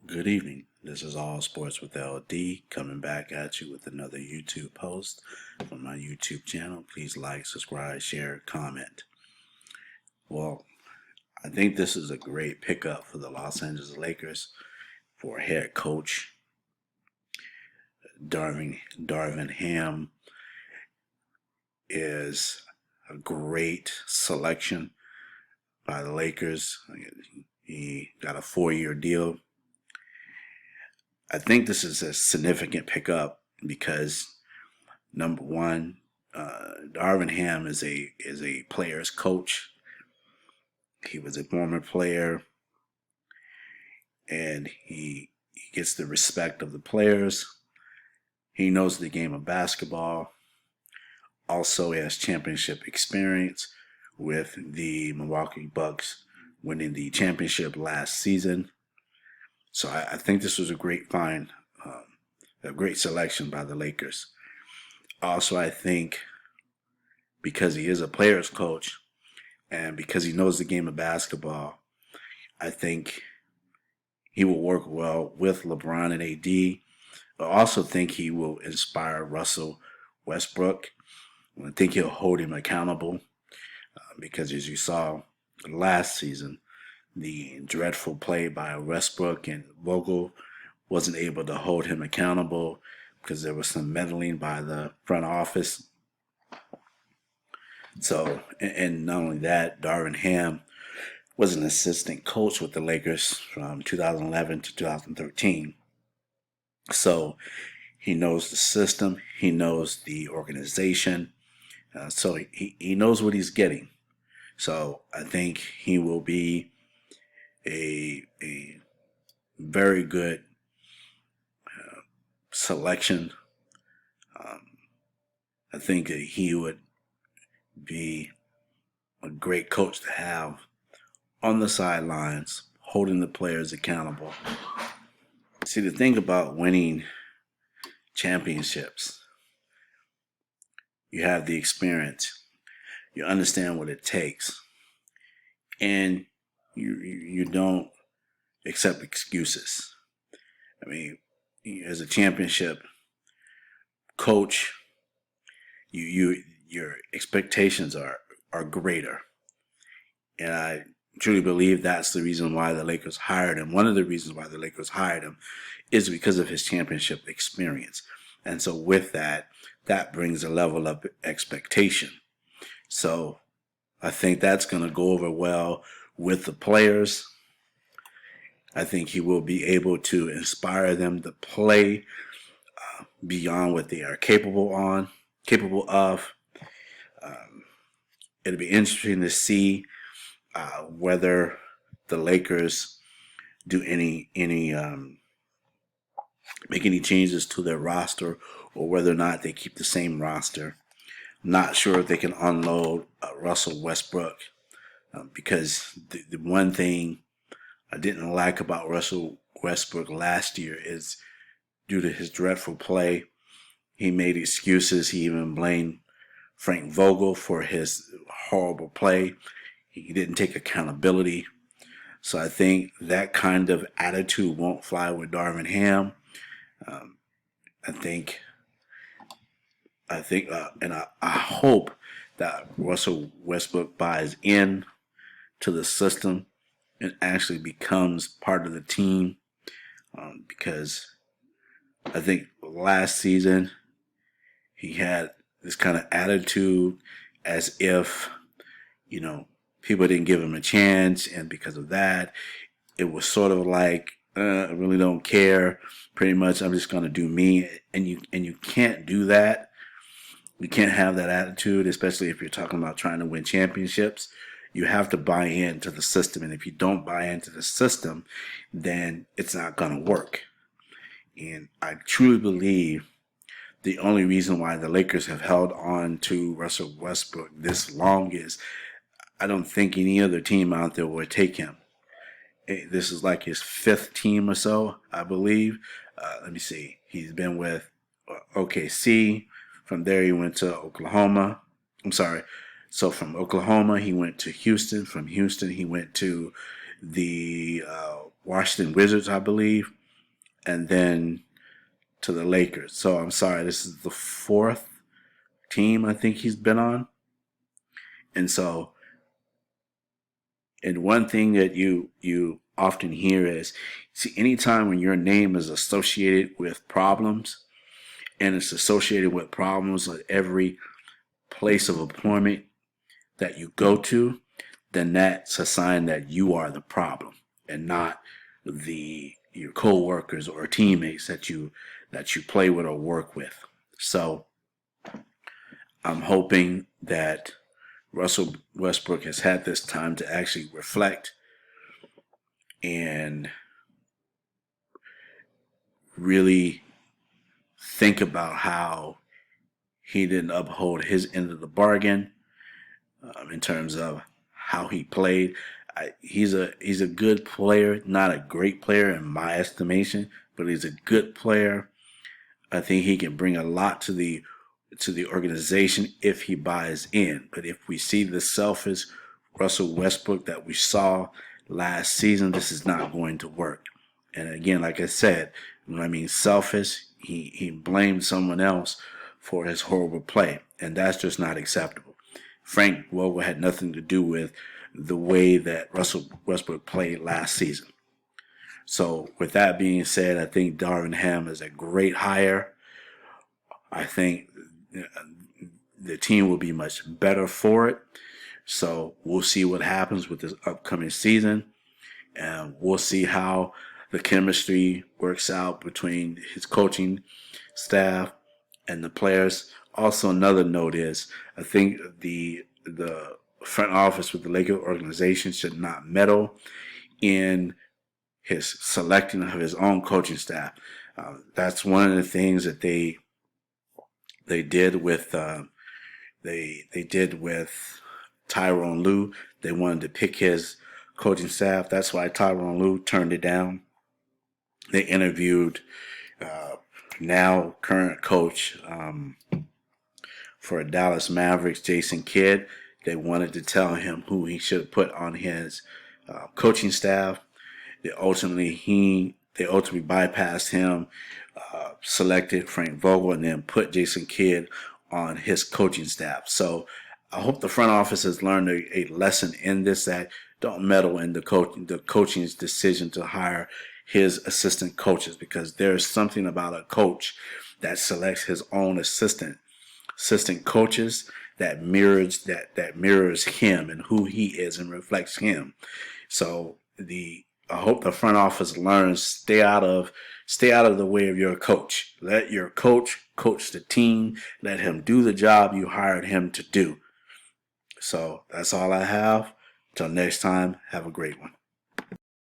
Good evening. This is All Sports with LD coming back at you with another YouTube post from my YouTube channel. Please like, subscribe, share, comment. Well, I think this is a great pickup for the Los Angeles Lakers for head coach Darvin Ham is a great selection by the Lakers. He got a 4-year deal. I think this is a significant pickup because number one, Darvin Ham is a player's coach. He was a former player, and he gets the respect of the players. He knows the game of basketball. Also, he has championship experience with the Milwaukee Bucks winning the championship last season. So I think this was a great find, a great selection by the Lakers. Also, I think because he is a player's coach and because he knows the game of basketball, I think he will work well with LeBron and AD. I also think he will inspire Russell Westbrook. I think he'll hold him accountable because, as you saw last season, the dreadful play by Westbrook and Vogel wasn't able to hold him accountable because there was some meddling by the front office. So, and not only that, Darvin Ham was an assistant coach with the Lakers from 2011 to 2013. So he knows the system, he knows the organization, so he knows what he's getting. So I think he will be a very good selection. I think that he would be a great coach to have on the sidelines, holding the players accountable. See, the thing about winning championships, you have the experience, you understand what it takes, and you don't accept excuses. I mean, as a championship coach, your expectations are greater, and I truly believe that's the reason why the Lakers hired him. One of the reasons why the Lakers hired him is because of his championship experience, and so with that brings a level of expectation. So I think that's going to go over well with the players. I think he will be able to inspire them to play beyond what they are capable of. It'll be interesting to see whether the Lakers do make any changes to their roster, or whether or not they keep the same roster. I'm not sure if they can unload Russell Westbrook because the one thing I didn't like about Russell Westbrook last year is due to his dreadful play. He made excuses. He even blamed Frank Vogel for his horrible play. He didn't take accountability. So I think that kind of attitude won't fly with Darvin Ham. I hope that Russell Westbrook buys in to the system and actually becomes part of the team, because I think last season he had this kind of attitude as if, people didn't give him a chance, and because of that, it was sort of like, I really don't care. Pretty much, I'm just going to do me, and you can't do that. You can't have that attitude, especially if you're talking about trying to win championships. You have to buy into the system, and if you don't buy into the system, then it's not going to work. And I truly believe the only reason why the Lakers have held on to Russell Westbrook this long is I don't think any other team out there would take him. This is like his 5th team or so, I believe. Let me see. He's been with OKC. From there, he went to Oklahoma. I'm sorry. So from Oklahoma, he went to Houston. From Houston, he went to the Washington Wizards, I believe. and then to the Lakers. So I'm sorry, this is the fourth team I think he's been on. And so, and one thing that you often hear is, see, anytime when your name is associated with problems, and it's associated with problems at every place of employment that you go to, then that's a sign that you are the problem and not your co-workers or teammates that you play with or work with. So I'm hoping that Russell Westbrook has had this time to actually reflect and really think about how he didn't uphold his end of the bargain in terms of how he played. He's a good player, not a great player in my estimation, but he's a good player. I think he can bring a lot to the organization if he buys in. But if we see the selfish Russell Westbrook that we saw last season, this is not going to work. And again, like I said, when I mean selfish, he blamed someone else for his horrible play, and that's just not acceptable. Frank Vogel had nothing to do with the way that Russell Westbrook played last season. So with that being said, I think Darvin Ham is a great hire. I think the team will be much better for it. So we'll see what happens with this upcoming season, and we'll see how the chemistry works out between his coaching staff and the players. Also, another note is, I think the front office with the Lakers organization should not meddle in his selecting of his own coaching staff. That's one of the things that they did with they did with Tyronn Lue. They wanted to pick his coaching staff. That's why Tyronn Lue turned it down. They interviewed now current coach for Dallas Mavericks, Jason Kidd. They wanted to tell him who he should put on his coaching staff. They ultimately bypassed him, selected Frank Vogel, and then put Jason Kidd on his coaching staff. So I hope the front office has learned a lesson in this, that don't meddle in the coaching's decision to hire his assistant coaches, because there's something about a coach that selects his own assistant coaches that mirrors him and who he is and reflects him. So I hope the front office learns, stay out of the way of your coach. Let your coach the team. Let him do the job you hired him to do. So that's all I have. Till next time, have a great one.